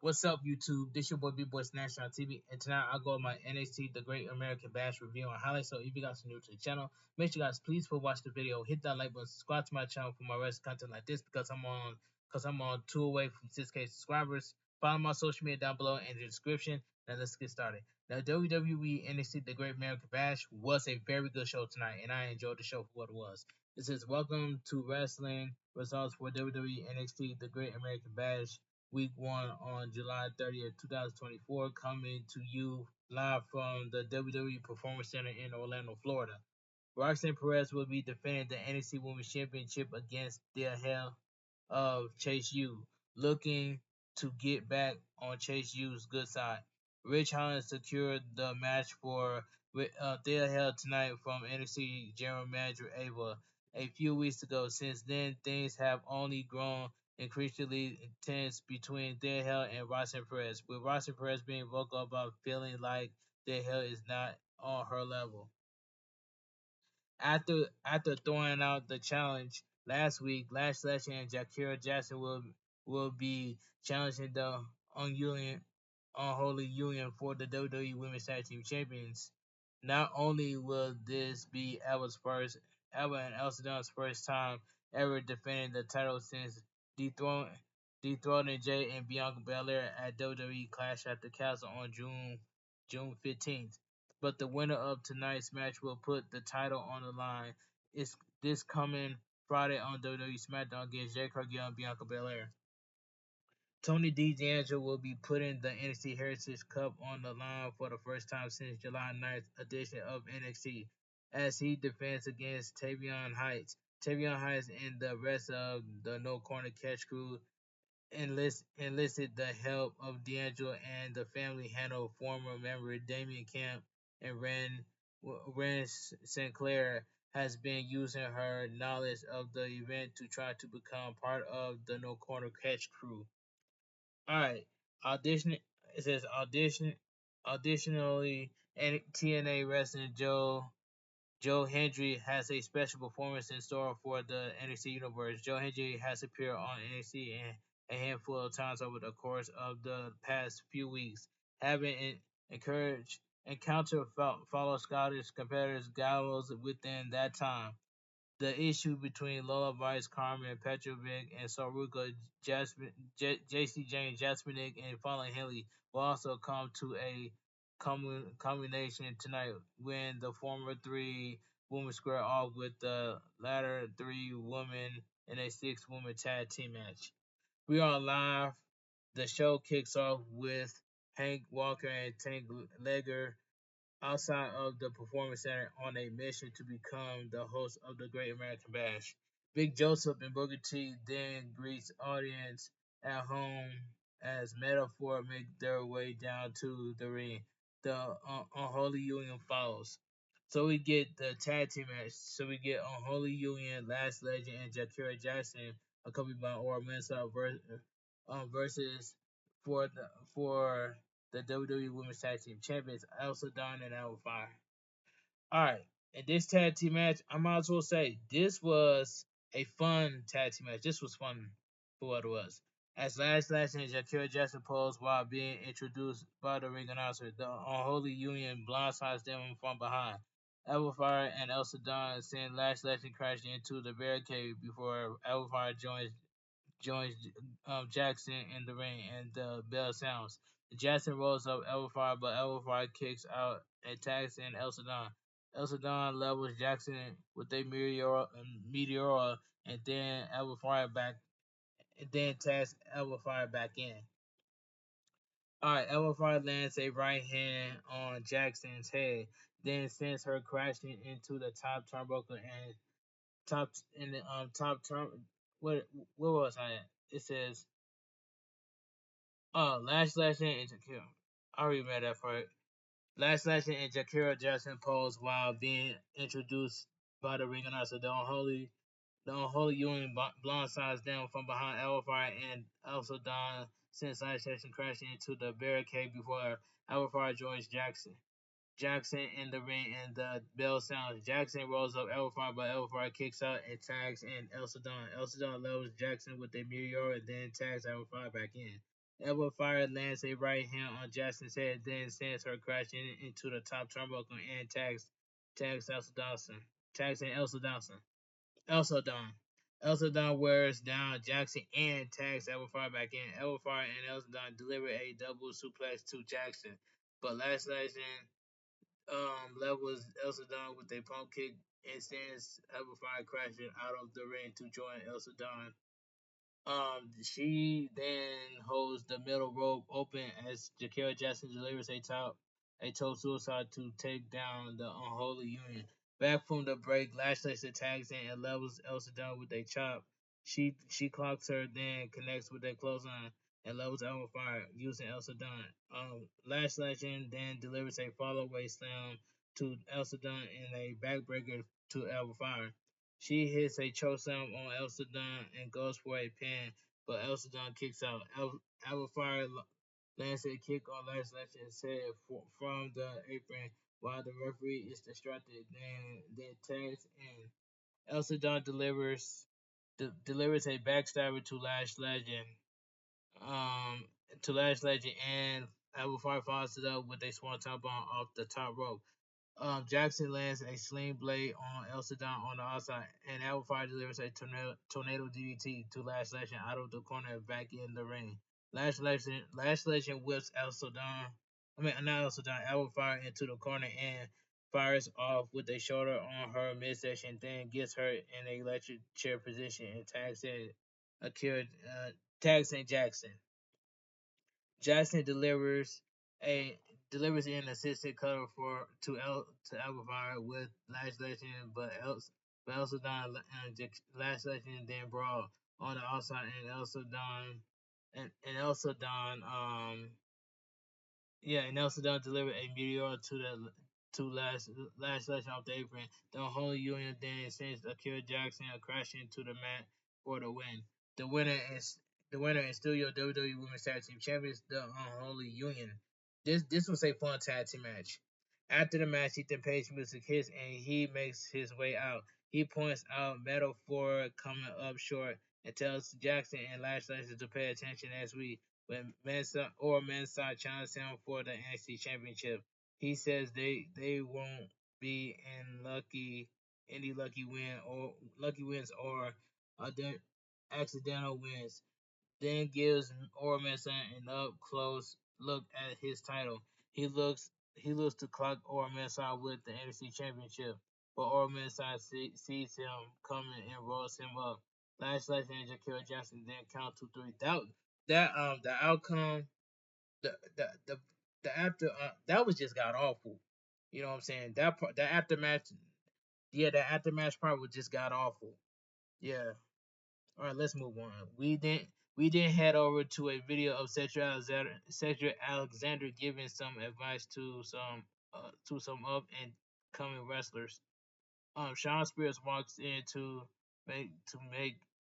What's up, YouTube? This your boy Bigboysnacksjonnytv, and tonight I go with my NXT The Great American Bash review and highlights. So if you guys are new to the channel, make sure you guys please watch the video, hit that like button, subscribe to my channel for more rest content like this because I'm on 2 away from 6K subscribers. Follow my social media down below in the description. Now let's get started. Now WWE NXT The Great American Bash was a very good show tonight, and I enjoyed the show for what it was. It says welcome to wrestling results for WWE NXT The Great American Bash Week 1 on July 30th, 2024, coming to you live from the WWE Performance Center in Orlando, Florida. Roxanne Perez will be defending the NXT Women's Championship against the hell of Chase U, looking to get back on Chase U's good side. Rich Holland secured the match for Thea Hell tonight from NXT General Manager Ava a few weeks ago. Since then, things have only grown increasingly intense between Thea Hell and Roxanne Perez, with Roxanne Perez being vocal about feeling like Thea Hell is not on her level. After throwing out the challenge last week, Lash Legend and Jakira Jackson will be challenging the unholy union for the WWE Women's Tag Team Champions. Not only will this be Eva and Elsa Dunn's first time ever defending the title since dethrone, dethroning Jay and Bianca Belair at WWE Clash at the Castle on June 15th, but the winner of tonight's match will put the title on the line. It's this coming Friday on WWE SmackDown against Jade Cargill and Bianca Belair. Tony D'Angelo will be putting the NXT Heritage Cup on the line for the first time since July 9th edition of NXT, as he defends against Tavion Heights. Tavion Heights and the rest of the No Corner Catch crew enlisted the help of D'Angelo and the family handle former member Damian Camp, and Ren Sinclair has been using her knowledge of the event to try to become part of the No Corner Catch crew. Alright, audition. It says auditionally, and TNA wrestler Joe Hendry has a special performance in store for the NXT universe. Joe Hendry has appeared on NXT a handful of times over the course of the past few weeks, having encountered fellow Scottish competitors Gallows within that time. The issue between Lola Vice, Carmen Petrovic, and Saruka JC James Jasminik and Fallon Henley will also come to a combination tonight when the former three women square off with the latter three women in a six-woman tag team match. We are live. The show kicks off with Hank Walker and Tank Legger outside of the Performance Center on a mission to become the host of the Great American Bash. Big Joseph and Booker T then greets audience at home as Metaphor make their way down to the ring. The Unholy Union follows. So we get the tag team match. So we get Unholy Union, Last Legend, and Jakira Jackson, accompanied by Aura Mensah versus for the WWE Women's Tag Team Champions, Elsa Dawn and Alpha Fire. Alright, in this tag team match, I might as well say this was a fun tag team match. This was fun for what it was. As Lash and Jakira Jackson posed while being introduced by the ring announcer, the Unholy Union blindsides them from behind. Fire and Elsa Dawn send Lash Legend crashing into the barricade before Fire joins Jackson in the ring, and the bell sounds. Jackson rolls up Elfire, but Elfire kicks out, attacks, and Elsa Dawn levels Jackson with a meteora, and then tags Elfire back in. Alright, Elfire lands a right hand on Jackson's head, then sends her crashing into the top turnbuckle and top turn. What was I at? It says Lash Legend and Jakira. I already read that part. Lash Legend and Jakira Jackson pose while being introduced by the ring announcer. The Unholy Union blindsides them from behind Elfire, and Elsa Dawn sends Lash Legend crashing into the barricade before Elfire joins Jackson in the ring, and the bell sounds. Jackson rolls up Elfire, but Elfire kicks out and tags in Elsa Dawn. Elsa Dawn levels Jackson with a meteor and then tags Elfire back in. Elbow Fire lands a right hand on Jackson's head, then sends her crashing into the top turnbuckle and tags Elsa Dawson. Tags in Elsa Dawson. Elsa Dawn. Elsa Dawn wears down Jackson and tags Elbow Fire back in. Elbow Fire and Elsa Dawn deliver a double suplex to Jackson, but Last Legend levels Elsa Dawn with a pump kick and sends Elbow Fire crashing out of the ring to join Elsa Dawn. She then holds the middle rope open as Jakara Jackson delivers a toe suicide to take down the unholy union. Back from the break, Lashley tags in and levels Elsa Dunn with a chop. She clocks her, then connects with a clothesline and levels Elbow Fire using Elsa Dunn. Lash Legend then delivers a follow away slam to Elsa Dunn and a backbreaker to Elbow Fire. She hits a chokeslam on Elsa Dunn and goes for a pin, but Elsa Dunn kicks out. Elbow Fire lands a kick on Lash Legend's head from the apron while the referee is distracted. Then tags in. Elsa Dunn delivers a backstabber to Lash Legend. Um, to Lash Legend, and Elbow Fire follows it up with a swanton bomb off the top rope. Jackson lands a sling blade on Elsa Dawn on the outside, and Alpha delivers a tornado DDT to Lash Legend out of the corner back in the ring. Lash Legend whips Elsa Dawn, not Elsa Dawn, Alpha into the corner and fires off with a shoulder on her midsection, then gets her in a electric chair position and tags in Jackson. Jackson a delivers an assisted cutter to Alvaro with Lash Legend, but Elsa Don Lash Legend then brawl on the outside and Elsa Don and Elsa Don delivered a meteor to Lash Legend off the apron. The Holy Union then sends Akira Jackson crashing to the mat for the win. The winner is the winner is still your WWE Women's Tag Team Champions, the Unholy Union. This was a fun tag team match. After the match, Ethan Page music hits and he makes his way out. He points out Metal 4 coming up short and tells Jackson and Lash Legend to pay attention as when Mensah challenges him for the NXT Championship. He says they won't be in lucky wins or other accidental wins, then gives Ormanson an up close look at his title. He looks to clock Ormanson with the NXT Championship, but Ormanson sees him coming and rolls him up. Lash Legend and Jakara Jackson then count 2-3. The outcome the the after that was just got awful. You know what I'm saying? That part, the aftermatch, yeah, the aftermatch part was just got awful. Yeah. All right, let's move on. We then head over to a video of Cedric Alexander giving some advice to some up and coming wrestlers. Sean Spears walks in to make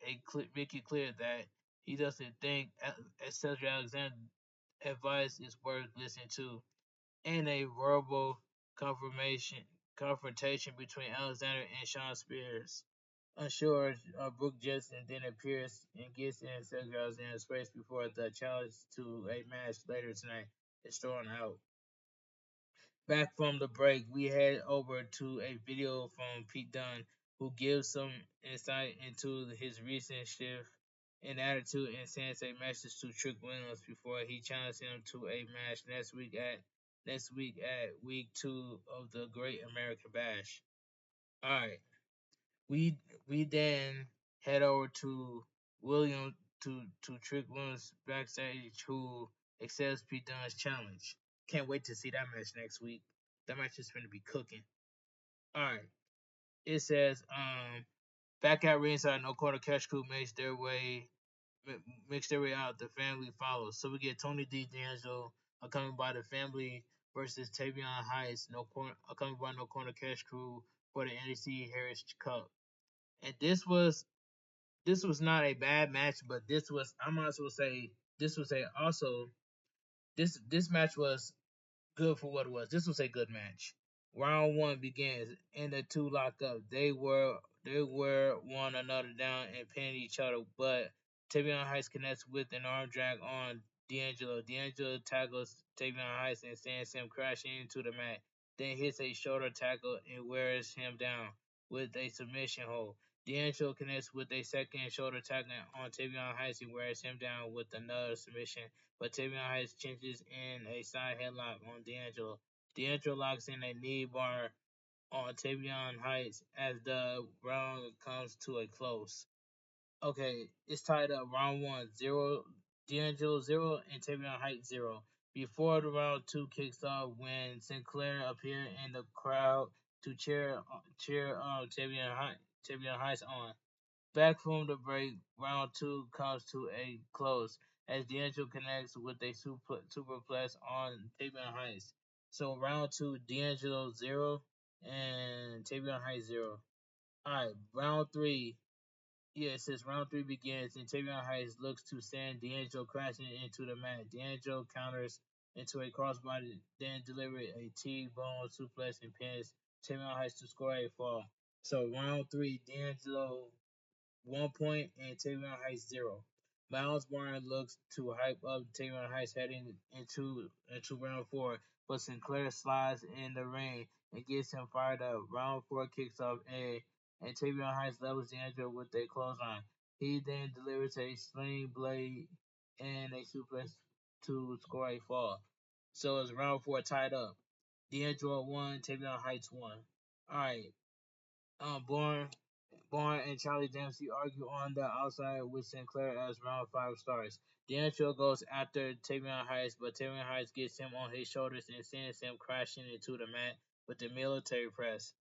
it clear that he doesn't think Cedric Alexander advice is worth listening to, and a verbal confrontation between Alexander and Sean Spears. Unsure, Brooke Jensen then appears and gets in Cedric Alexander's face before the challenge to a match later tonight is thrown out. Back from the break, we head over to a video from Pete Dunne, who gives some insight into his recent shift in attitude and sends a message to Trick Williams before he challenges him to a match next week at week 2 of the Great American Bash. All right, we then head over to William to Trick Williams backstage, who accepts Pete Dunne's challenge. Can't wait to see that match next week. That match is going to be cooking. All right. It says, back at ringside, no quarter cash crew makes their way out. The family follows. So we get Tony D'Angelo coming by the family versus Tavion Heights. Coming by no corner cash crew for the NXT Heritage Cup. And this was not a bad match, but this was I might as well say this was a also this match was good for what it was. This was a good match. Round 1 begins, and the two lock up. They were one another down and pinning each other, but Tavion Heights connects with an arm drag on D'Angelo tackles Tavion Heights and sends him crashing into the mat. Then hits a shoulder tackle and wears him down with a submission hold. D'Angelo connects with a second shoulder tackle on Tavion Heights and wears him down with another submission, but Tavion Heights cinches in a side headlock on D'Angelo. D'Angelo locks in a knee bar on Tavion Heights as the round comes to a close. Okay, it's tied up round one, 0, D'Angelo 0 and Tavion Heights 0. Before the round two kicks off, when Sinclair appeared in the crowd to cheer Tavion Heights on. Back from the break, round two comes to a close as D'Angelo connects with a superplex on Tavion Heights. So round two, D'Angelo 0 and Tavion Heights 0. Alright, round three. Yeah, it says round three begins and Tavion Heights looks to send D'Angelo crashing into the mat. D'Angelo counters into a crossbody, then delivers a T-bone suplex and pins Tavion Heights to score a fall. So round three, D'Angelo 1 point and Tavion Heights 0. Miles Barnes looks to hype up Tavion Heights heading into round four, but Sinclair slides in the ring and gets him fired up. Round four kicks off and Tavion Heights levels D'Angelo with a clothesline. He then delivers a sling blade and a suplex to score a fall. So it's round four tied up. D'Angelo 1, Tavion Heights 1. Alright. Bourne and Charlie Dempsey argue on the outside with Sinclair as round five starts. D'Angelo goes after Tavion Heights, but Tavion Heights gets him on his shoulders and sends him crashing into the mat with the military press.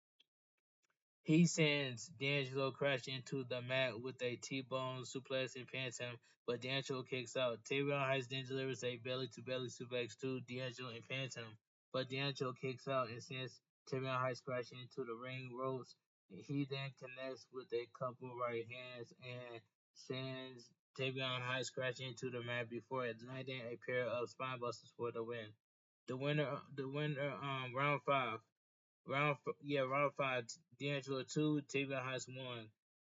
He sends D'Angelo crashing into the mat with a T-bone suplex and pins him, but D'Angelo kicks out. Tavion Heights then delivers a belly-to-belly suplex to D'Angelo and pins him, but D'Angelo kicks out and sends Tavion Heights crashing into the ring ropes. He then connects with a couple right hands and sends Tavion Heights crashing into the mat before landing a pair of spinebusters for the win. Round five. Round five, D'Angelo 2, Tavion Heights 1.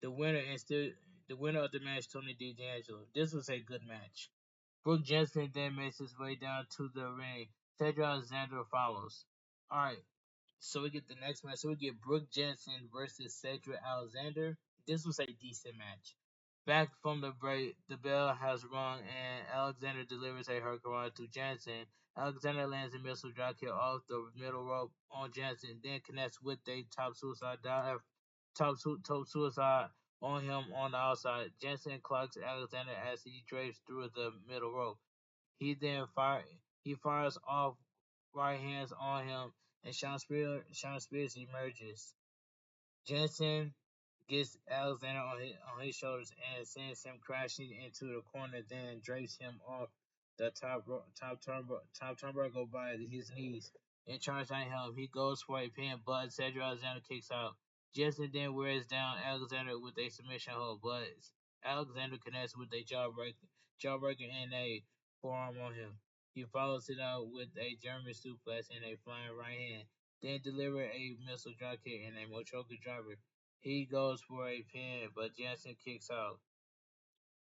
The winner and still the winner of the match, Tony D'Angelo. This was a good match. Brooke Jensen then makes his way down to the ring. Cedric Alexander follows. Alright, so we get the next match. So we get Brooke Jensen versus Cedric Alexander. This was a decent match. Back from the break, the bell has rung and Alexander delivers a hurricane to Jensen. Alexander lands a missile dropkick off the middle rope on Jensen, then connects with a top suicide on him on the outside. Jensen clocks Alexander as he drapes through the middle rope. He fires off right hands on him, and Sean Spears emerges. Jensen gets Alexander on his shoulders and sends him crashing into the corner, then drapes him off the top turnbuckle by his knees and charges at him. He goes for a pin, but Cedric Alexander kicks out. Jensen then wears down Alexander with a submission hold, but Alexander connects with a jawbreaker and a forearm on him. He follows it out with a German suplex and a flying right hand, then deliver a missile dropkick and a Mochoka driver. He goes for a pin, but Jensen kicks out.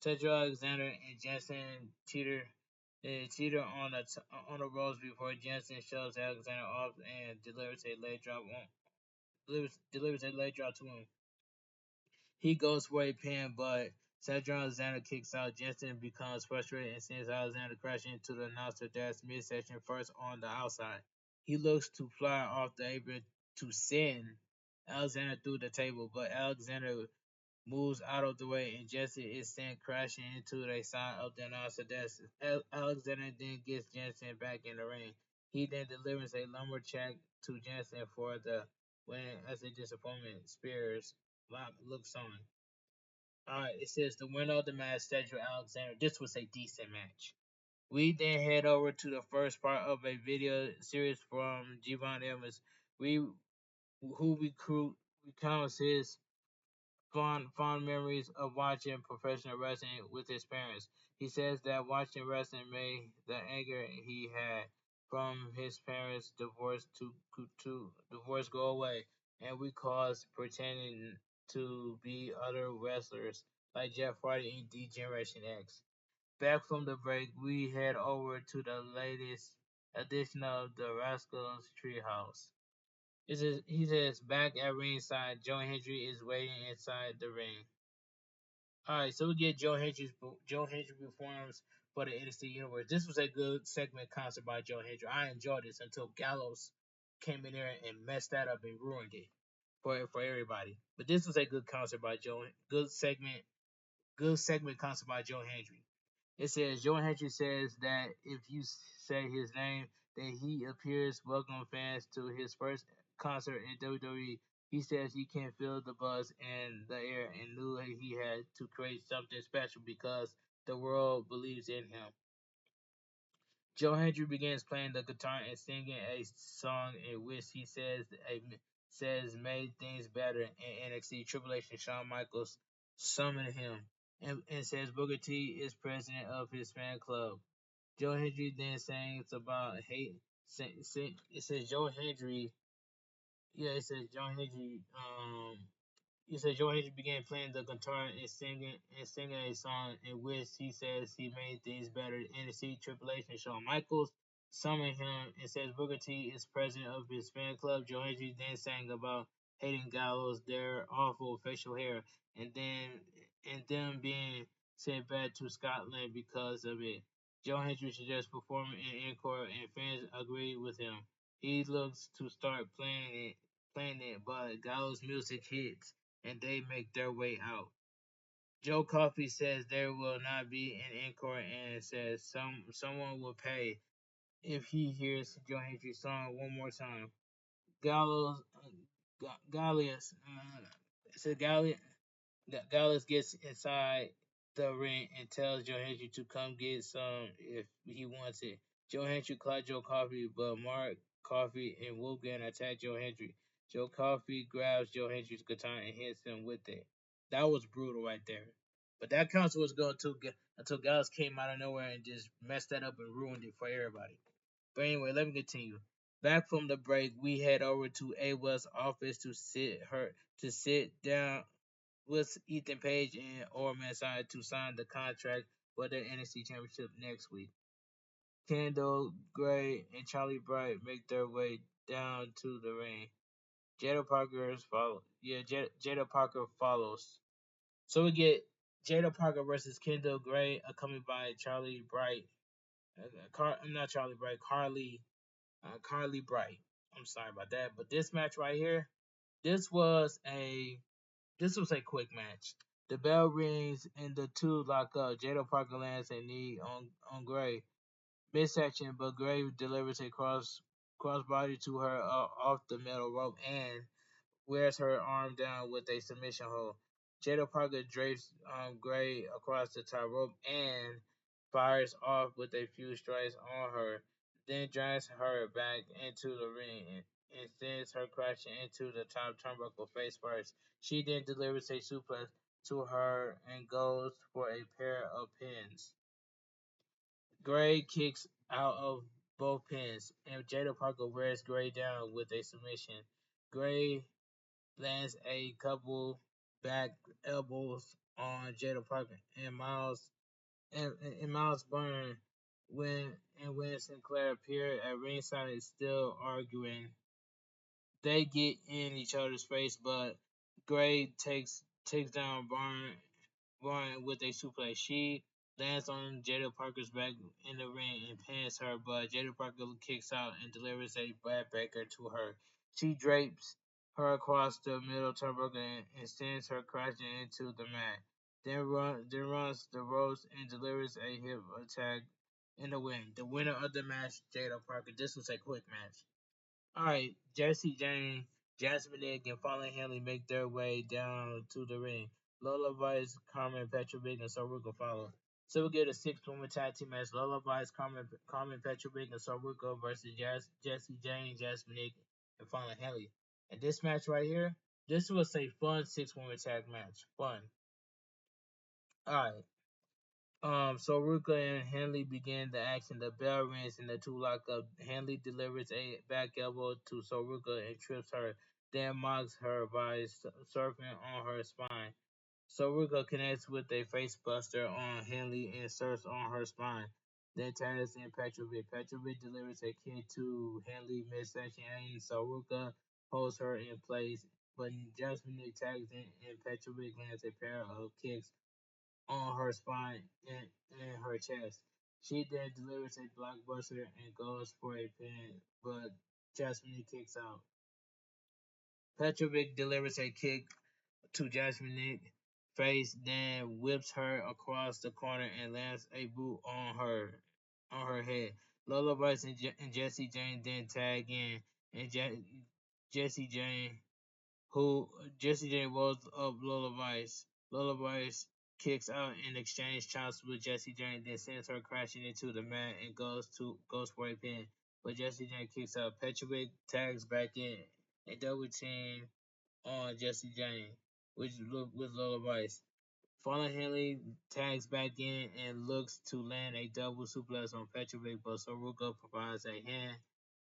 Cedric Alexander and Jensen teeter on the ropes before Jensen shoves Alexander off and delivers a leg drop to him. He goes for a pin, but Cedric Alexander kicks out. Jensen becomes frustrated and sends Alexander crashing into the announcer desk midsection first on the outside. He looks to fly off the apron to send Alexander through the table, but Alexander moves out of the way and Jensen is sent crashing into the side of the announcer desk. Alexander then gets Jensen back in the ring. He then delivers a lumberjack to Jensen for the win as a disappointment. Spears looks on. Alright, it says the winner of the match, Cedric Alexander. This was a decent match. We then head over to the first part of a video series from Javon Evans. Who recounts his fond memories of watching professional wrestling with his parents. He says that watching wrestling made the anger he had from his parents' divorce go away, and recalls pretending to be other wrestlers like Jeff Hardy in D Generation X. Back from the break, we head over to the latest edition of the Rascals Treehouse. He says, back at ringside, Joe Hendry is waiting inside the ring. Alright, so we get Joe Hendry performs for the NXT Universe. This was a good segment concert by Joe Hendry. I enjoyed this until Gallows came in there and messed that up and ruined it for everybody. But this was a good concert by Joe. Good segment concert by Joe Hendry. It says Joe Hendry says that if you say his name, that he appears welcome fans to his first concert in WWE. He says he can feel the buzz in the air and knew he had to create something special because the world believes in him. Joe Hendry begins playing the guitar and singing a song in which he says made things better in NXT. Triple H and Shawn Michaels summon him and says Booker T is president of his fan club. Joe Hendry then sings about hate. It says Joe Hendry. Yeah, it says Joe Hendry. He said Joe Hendry began playing the guitar and singing a song in which he says he made things better. NXT Triple H and Shawn Michaels summoned him and says Booker T is president of his fan club. Joe Hendry then sang about hating Gallows, their awful facial hair, and them being sent back to Scotland because of it. Joe Hendry suggests performing in encore, and fans agree with him. He looks to start playing it, but Gallows' music hits and they make their way out. Joe Coffey says there will not be an encore and says someone will pay if he hears Joe Hendry's song one more time. Gallows, Gallius, said Gallus gets inside the ring and tells Joe Hendry to come get some if he wants it. Joe Hendry caught Joe Coffey, but Mark Coffey and Wolfgang attack Joe Hendry. Joe Coffey grabs Joe Hendry's guitar and hits him with it. That was brutal right there. But that council was going to until Gallus came out of nowhere and just messed that up and ruined it for everybody. But anyway, let me continue. Back from the break, we head over to Awa's office to sit down with Ethan Page and Orman signed to sign the contract for the NXT Championship next week. Kendall Gray and Charlie Bright make their way down to the ring. Jada Parker follows. So we get Jada Parker versus Kendall Gray, accompanied by Charlie Bright. Not Charlie Bright, Carly Bright. I'm sorry about that, but this match right here, this was a this was a quick match. The bell rings and the two lock up. Jada Parker lands a knee on Gray midsection, but Gray delivers a crossbody to her off the metal rope and wears her arm down with a submission hold. Jada Parker drapes Gray across the top rope and fires off with a few strikes on her, then drags her back into the ring and sends her crashing into the top turnbuckle face first. She then delivers a suplex to her and goes for a pair of pins. Gray kicks out of both pins, and Jada Parker wears Gray down with a submission. Gray lands a couple back elbows on Jada Parker and Miles Byrne when Sinclair appeared at ringside is still arguing. They get in each other's face, but Gray takes down Byrne with a suplex. She lands on Jada Parker's back in the ring and pins her, but Jada Parker kicks out and delivers a backbreaker to her. She drapes her across the middle turnbuckle and sends her crashing into the mat. Then runs the ropes and delivers a hip attack in the win. The winner of the match, Jada Parker. This was a quick match. Alright, Jesse Jane, Jasmine Egg, and Fallen Henley make their way down to the ring. Lola Vice, Carmen Petrovic, and Soruka follow. So we get a six-woman tag team match. Lola Vice, Carmen Petrovic, and Soruka versus Jesse Jane, Jasmine Egg, and Fallen Henley. And this match right here, this was a fun six-woman tag match. Fun. Alright. So and Henley begin the action. The bell rings and the two lock up. Henley delivers a back elbow to Soruka and trips her, then mocks her by surfing on her spine. Soruka connects with a facebuster on Henley and inserts on her spine. Then tags in Petrovic. Petrovic delivers a kick to Henley midsection and Soruka holds her in place. But Jasmine tags in and Petrovic lands a pair of kicks on her spine and her chest. She then delivers a blockbuster and goes for a pin, but Jasmine kicks out. Petrovic delivers a kick to Jasmine face, then whips her across the corner and lands a boot on her head. Lola Rice and Jesse Jane then tag in, and Jesse Jane who Jesse Jane rolls up Lola Rice. Lola Rice kicks out and exchange chops with Jesse Jane, then sends her crashing into the mat and goes for a pin. But Jesse Jane kicks out. Petrovic tags back in a double team on Jesse Jane, which look with Lola Rice. Fallen Henley tags back in and looks to land a double suplex on Petrovic, but Soruka provides a hand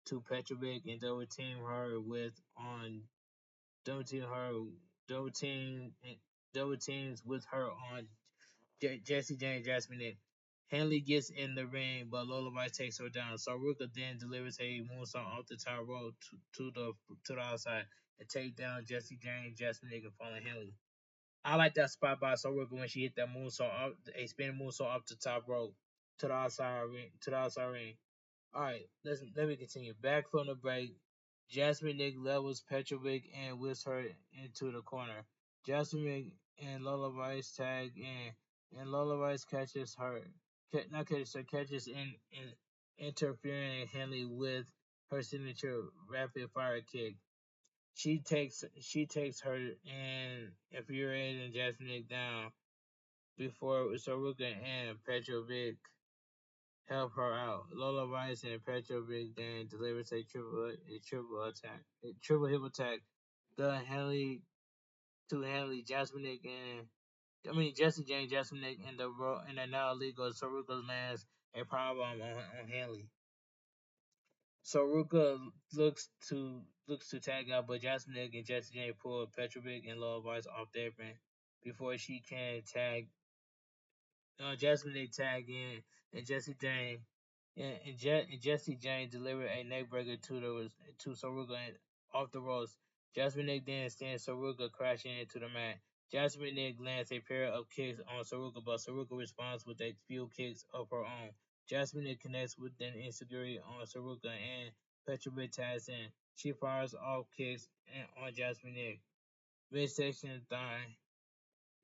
to Petrovic and double team her double team double teams with her on Jesse Jane Jasmine Nick. Henley gets in the ring, but Lola Rice takes her down. Saruka then delivers a moonsault off the top rope to the outside and take down Jesse Jane Jasmine Nick and Fallen Henley. I like that spot by Saruka when she hit that moonsault up, a spinning moonsault off the top rope to the outside ring. All right, let me continue. Back from the break, Jasmine Nick levels Petrovic and whips her into the corner. Jasmine and Lola Rice tag in, and Lola Rice catches her, not catches her, catches in interfering Henley with her signature rapid fire kick. She takes her and infuriating Jasmine Nick down before Saruka and Petrovic help her out. Lola Rice and Petrovic then delivers a triple hip attack. The Henley to Henley, Jasmine Nick and Jesse Jane, Jasmine Nick and the now illegal Saruka lands a powerbomb on Henley. Saruka looks to tag out, but Jasmine Nick and Jesse Jane pull Petrovic and Lola Rice off their apron before she can tag Jasmine they tag in, and Jesse Jane delivered a neckbreaker to Saruga off the ropes. Jasmine Nick then sends Saruga crashing into the mat. Jasmine Nick lands a pair of kicks on Saruga, but Saruga responds with a few kicks of her own. Jasmine Nick connects with an insecurity on Saruga and Petrovic tags in. She fires off kicks on Jasmine Nick. Midsection thigh,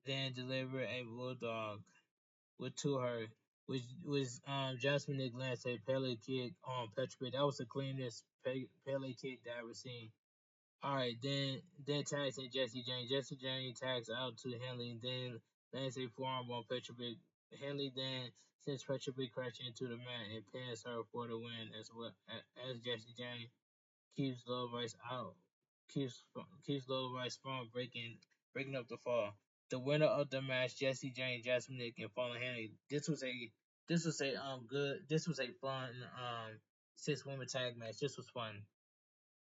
then deliver a bulldog with to her, which was Jasmine Nick lands a Pele kick on Petrovic. That was the cleanest Pele kick that I ever seen. Alright, then tags in Jesse Jane. Jesse Jane tags out to Henley and then lands a forearm on Petrovic. Henley then sends Petrovic crashing into the mat and pins her for the win as Jesse Jane keeps Love Rice out, keeps Love Rice from breaking up the fall. The winner of the match, Jesse Jane, Jasmine Nick, and Fallen Henry. This was a fun 6 woman tag match. This was fun.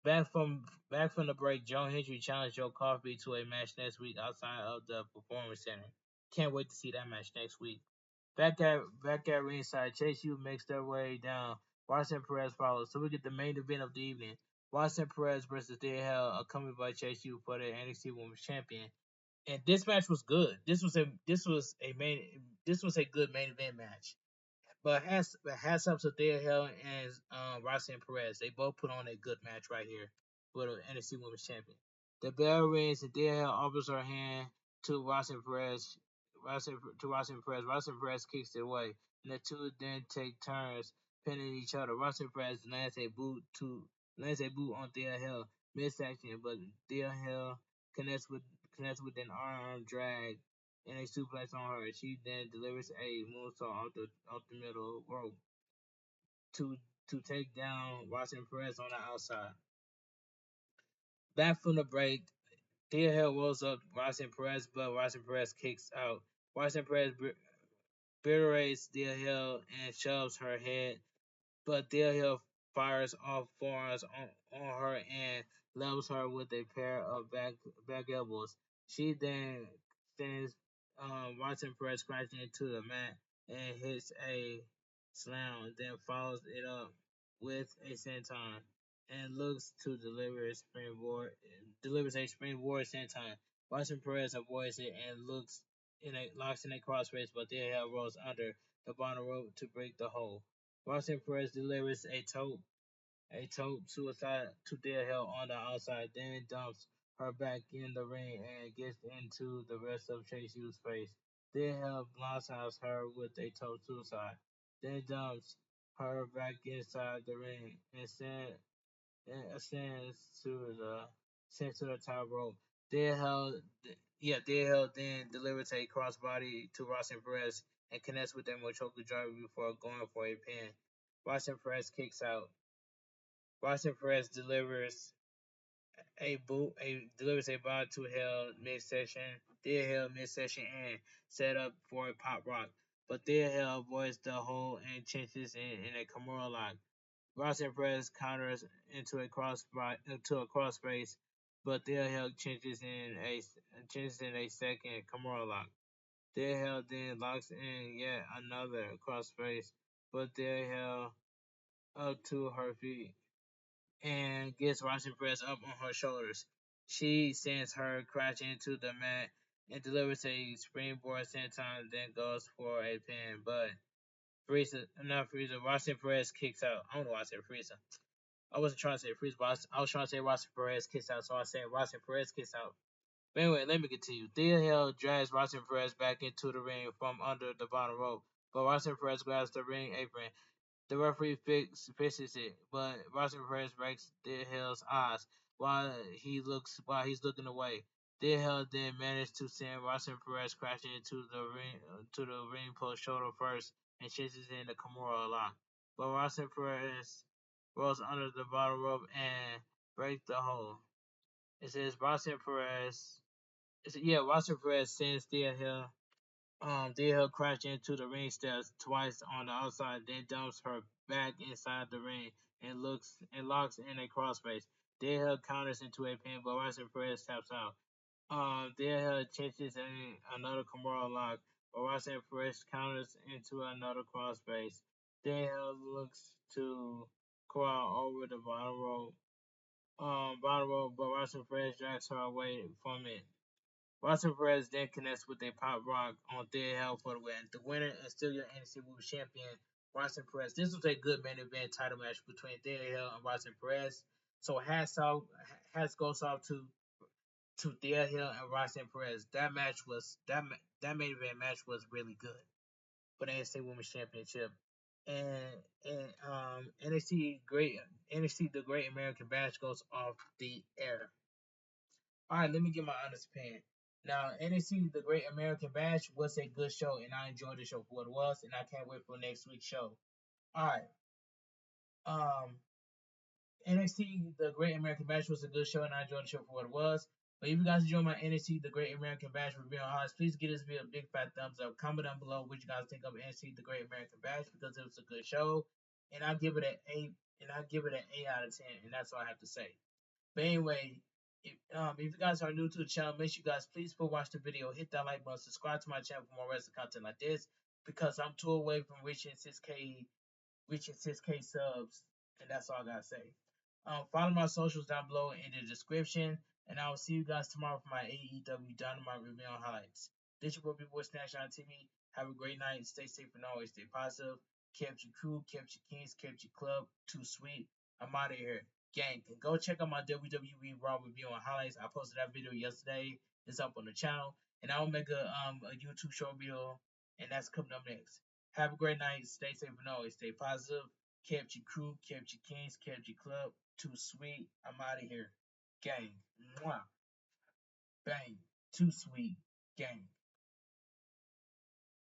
Back from the break, Joe Hendry challenged Joe Coffey to a match next week outside of the Performance Center. Can't wait to see that match next week. Back at ringside, Chase U makes their way down. Watson Perez follows. So we get the main event of the evening. Watson Perez versus Dead Hell, accompanied by Chase U for the NXT Women's Champion. And this match was good. This was a good main event match. But hats up to Thea Hell and Roxanne Perez. They both put on a good match right here for the NXT Women's Champion. The bell rings and Thea Hell offers her hand to Roxanne Perez. Roxanne Perez kicks it away, and the two then take turns pinning each other. Roxanne Perez lands a boot on Thea Hell midsection, but Thea Hell connects with connects with an arm drag and a suplex on her. She then delivers a moonsault off the middle rope to take down Roxanne Perez on the outside. Back from the break, Thea Hill rolls up Roxanne Perez, but Roxanne Perez kicks out. Roxanne Perez berates Thea Hill and shoves her head, but Thea Hill fires off forearms on her and levels her with a pair of back elbows. She then sends Watson Perez crashes into the mat and hits a slam, then follows it up with a senton and looks to deliver a springboard. Delivers a springboard senton. Watson Perez avoids it and locks in a crossface, but there rolls under the bottom rope to break the hold. Watson Perez delivers a tope suicide to Dead Hell on the outside, then dumps her back in the ring and gets into the rest of Chase U's face. Dead Hell blindsides her with a tope suicide, then dumps her back inside the ring and ascends to the top rope. Dead Hell, Dead Hell then delivers a crossbody to Ross and Perez and connects with a Mochoka driver before going for a pin. Ross and Perez kicks out. Ross Perez delivers a bomb to Hell midsection. Dead Hell midsection and set up for a pop rock, but Dead Hell avoids the hold and changes in a Kimura lock. Ross Perez counters into a cross face, but Dead Hell changes in a second Kimura lock. Dead Hell then locks in yet another cross face, but Dead Hell up to her feet and gets Roxy Perez up on her shoulders. She sends her crashing into the mat and delivers a springboard senton, then goes for a pin. But Roxy Perez kicks out. I don't know why I said Frieza. I wasn't trying to say Frieza, but I was trying to say Roxy Perez kicks out, so I said Roxy Perez kicks out. But anyway, let me continue. Thea Hill drags Roxy Perez back into the ring from under the bottom rope, but Roxy Perez grabs the ring apron. The referee fixes it, but Roger Perez breaks Dead Hill's eyes while he's looking away. Dead Hill then managed to send Roger Perez crashing into the ring post shoulder first and chases in the Kimura lock. But Roger Perez rolls under the bottom rope and breaks the hold. It says Roger Perez sends Deal crashed into the ring steps twice on the outside, then dumps her back inside the ring and locks in a crossface. Deal counters into a pin, but Roxy Perez taps out. Deal changes another Kimura lock, but Roxy Perez counters into another crossface. Deal looks to crawl over the bottom rope, but Roxy Perez drags her away from it. Roxy Perez then connects with a pop rock on Dead Hell for the win. The winner and still your NXT Women's Champion, Roxy Perez. This was a good main event title match between Dead Hell and Roxy Perez. So hats goes off to Dead Hell and Roxy Perez. That main event match was really good for the NXT Women's Championship. And NXT the Great American Bash goes off the air. All right, let me get my honest opinion. Now, NXT The Great American Bash was a good show, and I enjoyed the show for what it was, and I can't wait for next week's show. All right, um, NXT The Great American Bash was a good show, and I enjoyed the show for what it was. But if you guys enjoy my NXT The Great American Bash review on highlights, please give this video a big fat thumbs up. Comment down below what you guys think of NXT The Great American Bash because it was a good show, and I give it an 8, and I give it an 8 out of 10, and that's all I have to say. But anyway, if you guys are new to the channel, make sure you guys please watch the video, hit that like button, subscribe to my channel for more wrestling content like this, because I'm 2 away from reaching 6K subs, and that's all I gotta say. Follow my socials down below in the description, and I will see you guys tomorrow for my AEW Dynamite review and highlights. This is your boy Bigboysnacksjonnytv. Have a great night, stay safe and always stay positive. Kept your crew, kept your kings, kept your club. Too sweet. I'm out of here. Gang, go check out my WWE Raw review and highlights. I posted that video yesterday. It's up on the channel, and I'll make a YouTube short video, and that's coming up next. Have a great night. Stay safe and always stay positive. Kept your crew, kept your kings, kept your club. Too sweet. I'm out of here. Gang. Mwah. Bang. Too sweet. Gang.